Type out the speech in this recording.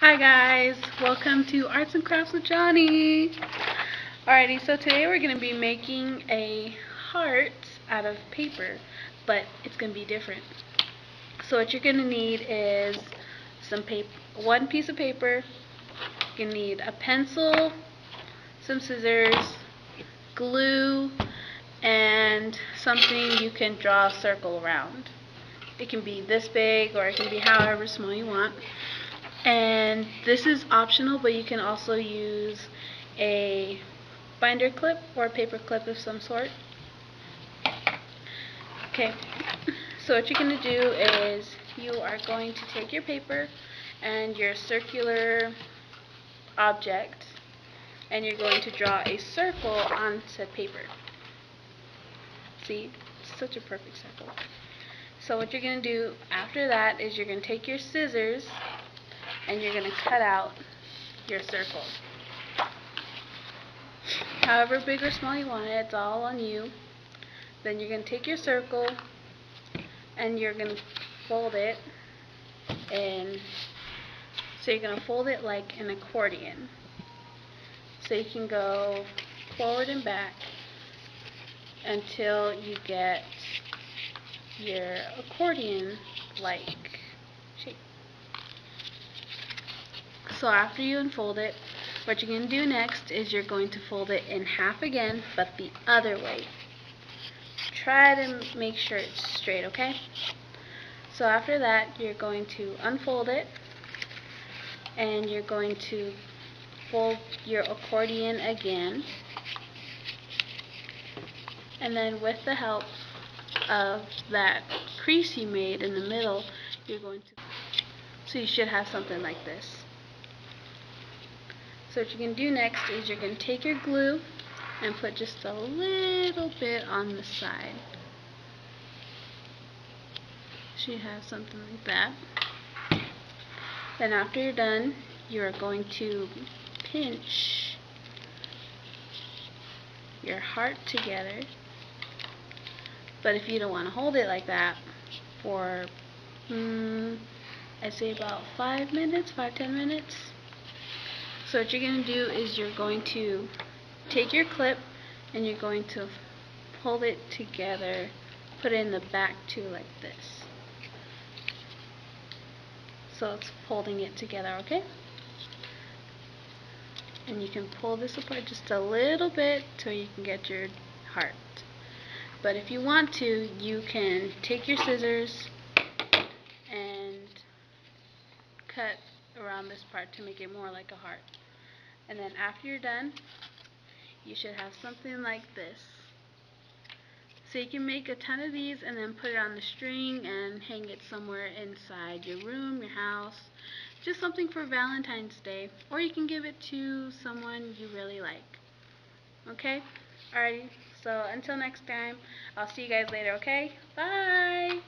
Hi guys, welcome to Arts and Crafts with Johnny. Alrighty, so today we're going to be making a heart out of paper, but it's going to be different. So what you're going to need is some paper, one piece of paper. You're going to need a pencil, some scissors, glue, and something you can draw a circle around. It can be this big or it can be however small you want. And this is optional, but you can also use a binder clip or a paper clip of some sort. Okay, so what you're going to do is you are going to take your paper and your circular object and you're going to draw a circle on said paper. See, it's such a perfect circle. So what you're going to do after that is you're going to take your scissors and you're going to cut out your circle. However big or small you want it, it's all on you. Then you're going to take your circle and you're going to fold it in. So you're going to fold it like an accordion. So you can go forward and back until you get your accordion-like shape. So after you unfold it, what you're going to do next is you're going to fold it in half again, but the other way. Try to make sure it's straight, okay? So after that, you're going to unfold it, and you're going to fold your accordion again, and then with the help of that crease you made in the middle, you're going to, so you should have something like this. So what you're going to do next is you're going to take your glue and put just a little bit on the side. So you have something like that. Then after you're done, you're going to pinch your heart together. But if you don't want to hold it like that for, I'd say about 5 minutes, 5-10 minutes. So what you're going to do is you're going to take your clip and you're going to hold it together, put it in the back too like this. So it's holding it together, okay? And you can pull this apart just a little bit so you can get your heart. But if you want to, you can take your scissors and cut around this part to make it more like a heart. And then after you're done, you should have something like this. So you can make a ton of these and then put it on the string and hang it somewhere inside your room, your house. Just something for Valentine's Day. Or you can give it to someone you really like. Okay? Alrighty. So until next time, I'll see you guys later, okay? Bye!